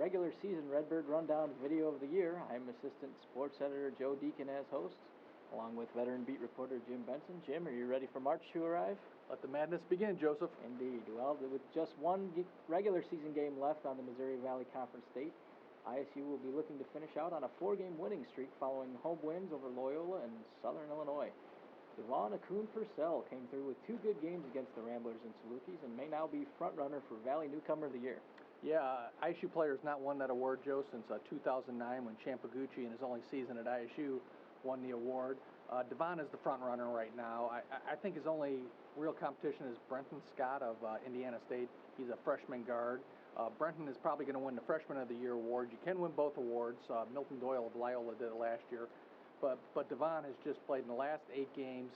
regular season Redbird Rundown Video of the Year. I'm Assistant Sports Editor Joe Deacon as host, along with veteran beat reporter Jim Benson. Jim, are you ready for March to arrive? Let the madness begin, Joseph. Indeed. Well, with just one regular season game left on the Missouri Valley Conference State, ISU will be looking to finish out on a 4-game winning streak following home wins over Loyola and Southern Illinois. Devon Akun-Purcell came through with 2 good games against the Ramblers and Salukis and may now be front-runner for Valley Newcomer of the Year. Yeah, ISU player has not won that award, Joe, since 2009 when Champaguchi in his only season at ISU won the award. Devon is the front-runner right now. I think his only real competition is Brenton Scott of Indiana State. He's a freshman guard. Brenton is probably going to win the Freshman of the Year award. You can win both awards. Milton Doyle of Loyola did it last year. But Devon has just played in the last 8 games.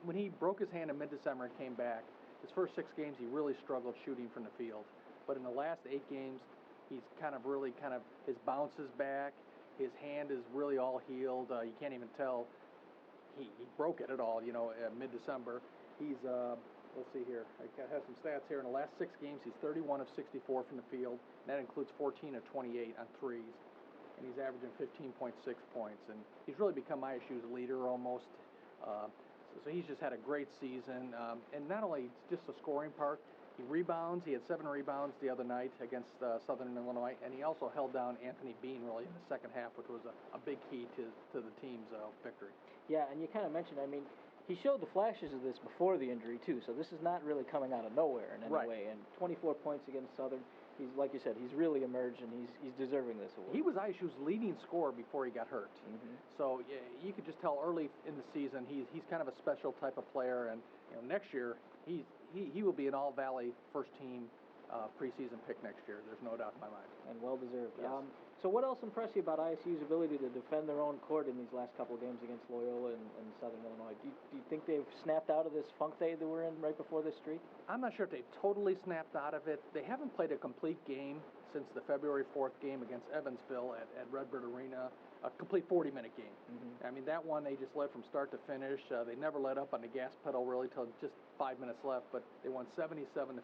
When he broke his hand in mid-December and came back, his first 6 games he really struggled shooting from the field. But in the last 8 games, he's his bounce is back. His hand is really all healed. You can't even tell he broke it at all, mid-December. He's, let's see here. I have some stats here. In the last 6 games, he's 31 of 64 from the field. And that includes 14 of 28 on threes. And he's averaging 15.6 points. And he's really become ISU's leader almost. So he's just had a great season. And not only just the scoring part, he rebounds. He had 7 rebounds the other night against Southern Illinois. And he also held down Anthony Bean really in the second half, which was a big key to the team's victory. Yeah, and you kind of mentioned, he showed the flashes of this before the injury, too. So this is not really coming out of nowhere in any way. And 24 points against Southern. He's, like you said, he's really emerged, and he's deserving this award. He was ISU's leading scorer before he got hurt. Mm-hmm. So you could just tell early in the season he's kind of a special type of player. And next year he will be an All-Valley first-team preseason pick next year. There's no doubt in my mind. And well-deserved. Yes. So what else impressed you about ISU's ability to defend their own court in these last couple of games against Loyola and Southern Illinois? Do you think they've snapped out of this funk they were in right before this streak? I'm not sure if they've totally snapped out of it. They haven't played a complete game since the February 4th game against Evansville at Redbird Arena, a complete 40-minute game. Mm-hmm. That one they just led from start to finish. They never let up on the gas pedal really till just 5 minutes left, but they won 77-51.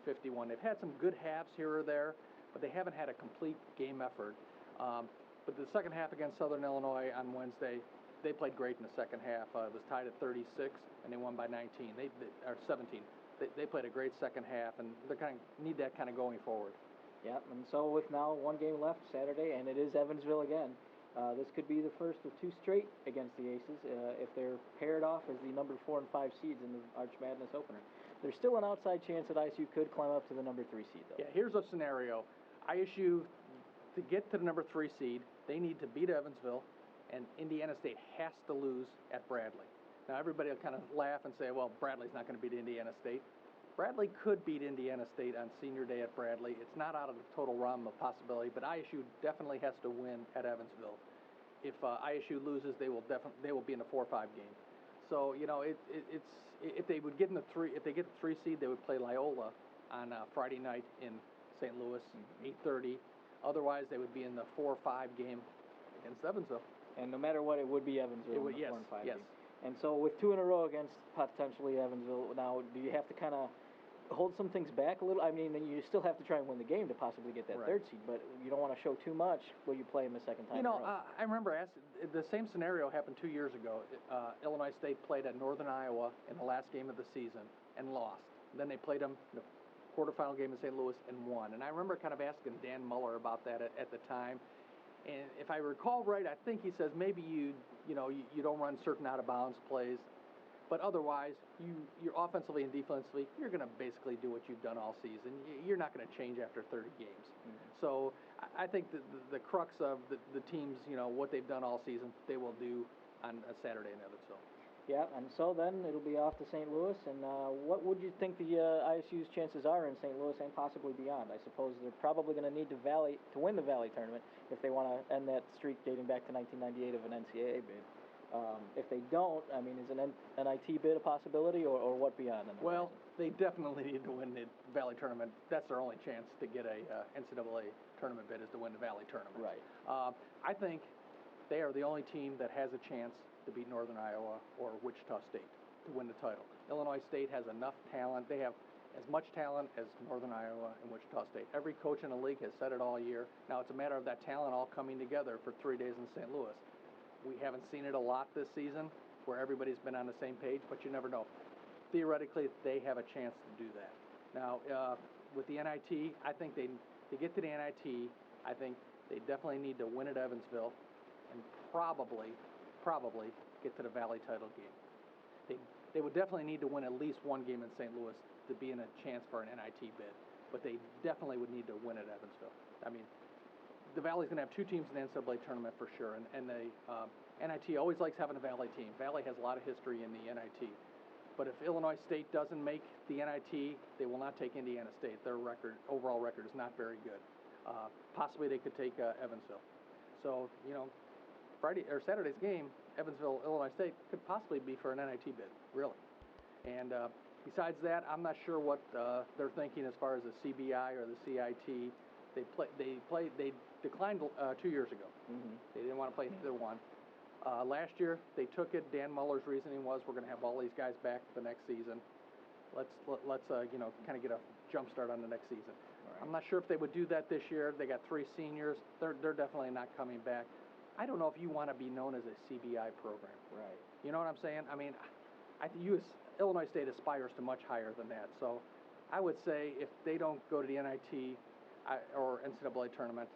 They've had some good halves here or there, but they haven't had a complete game effort. But the second half against Southern Illinois on Wednesday, they played great in the second half. It was tied at 36, and they won by 19. Or 17. They played a great second half, and they need that kind of going forward. Yeah, and so with now 1 game left Saturday, and it is Evansville again, this could be the first of 2 straight against the Aces if they're paired off as the number 4 and 5 seeds in the Arch Madness opener. There's still an outside chance that ISU could climb up to the number 3 seed, though. Yeah, here's a scenario. ISU, to get to the number 3 seed, they need to beat Evansville, and Indiana State has to lose at Bradley. Now, everybody will kind of laugh and say, well, Bradley's not going to beat Indiana State. Bradley could beat Indiana State on senior day at Bradley. It's not out of the total realm of possibility, but ISU definitely has to win at Evansville. If ISU loses, they will be in the 4-5 game. So if they would get in if they get the 3 seed, they would play Loyola on Friday night in St. Louis, 8:30. Otherwise, they would be in the 4-5 game against Evansville. And no matter what, it would be Evansville in the 4 and 5 game. And so with 2 in a row against potentially Evansville, now do you have to kind of hold some things back a little? You still have to try and win the game to possibly get that 3rd seed, but you don't want to show too much when you play them the second time in a row. I remember the same scenario happened 2 years ago. Illinois State played at Northern Iowa in the last game of the season and lost. Then they played them in the quarterfinal game in St. Louis and won. And I remember kind of asking Dan Muller about that at the time. And if I recall right, I think he says maybe you don't run certain out-of-bounds plays, but otherwise, you're offensively and defensively, you're going to basically do what you've done all season. You're not going to change after 30 games. Mm-hmm. So I think the crux of the teams, what they've done all season, they will do on a Saturday in Evansville. Yeah, and so then it'll be off to St. Louis. And what would you think the ISU's chances are in St. Louis and possibly beyond? I suppose they're probably going to need to win the Valley tournament if they want to end that streak dating back to 1998 of an NCAA bid. If they don't, is an NIT bid a possibility, or what beyond? Well, they definitely need to win the Valley tournament. That's their only chance to get a NCAA tournament bid is to win the Valley tournament. Right. I think they are the only team that has a chance to beat Northern Iowa or Wichita State to win the title. Illinois State has enough talent. They have as much talent as Northern Iowa and Wichita State. Every coach in the league has said it all year. Now it's a matter of that talent all coming together for 3 days in St. Louis. We haven't seen it a lot this season where everybody's been on the same page, but you never know. Theoretically, they have a chance to do that. Now, with the NIT, I think to get to the NIT, I think they definitely need to win at Evansville and probably get to the Valley title game. They would definitely need to win at least one game in St. Louis to be in a chance for an NIT bid, but they definitely would need to win at Evansville. I mean, the Valley's going to have 2 teams in the NCAA tournament for sure, and the NIT always likes having a Valley team. Valley has a lot of history in the NIT. But if Illinois State doesn't make the NIT, they will not take Indiana State. Their overall record is not very good. Possibly they could take Evansville. So, Friday or Saturday's game, Evansville, Illinois State, could possibly be for an NIT bid, really. And besides that, I'm not sure what they're thinking as far as the CBI or the CIT. They declined 2 years ago. Mm-hmm. They didn't want to play either one. Last year they took it. Dan Muller's reasoning was we're going to have all these guys back the next season. Let's kind of get a jump start on the next season. Right. I'm not sure if they would do that this year. They got 3 seniors. They're definitely not coming back. I don't know if you want to be known as a CBI program. Right. You know what I'm saying? I mean, Illinois State aspires to much higher than that. So I would say if they don't go to the NIT or NCAA tournament,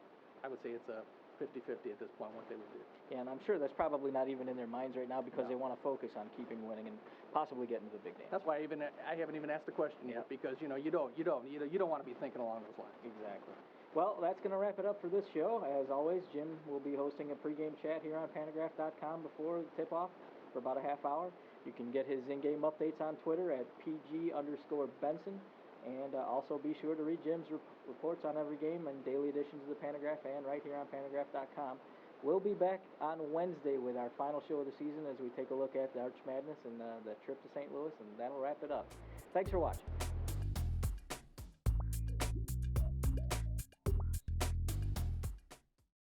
I would say it's a 50-50 at this point what they would do. Yeah, and I'm sure that's probably not even in their minds right now because No. they want to focus on keeping winning and possibly getting to the big game. That's why I haven't even asked the question yet, because you don't want to be thinking along those lines. Exactly. Well, that's going to wrap it up for this show. As always, Jim will be hosting a pregame chat here on Panagraph.com before the tip-off for about a half hour. You can get his in-game updates on Twitter at PG_Benson. And also be sure to read Jim's reports on every game and daily editions of the Panagraph and right here on Panagraph.com. We'll be back on Wednesday with our final show of the season as we take a look at the Arch Madness and the trip to St. Louis, and that'll wrap it up. Thanks for watching.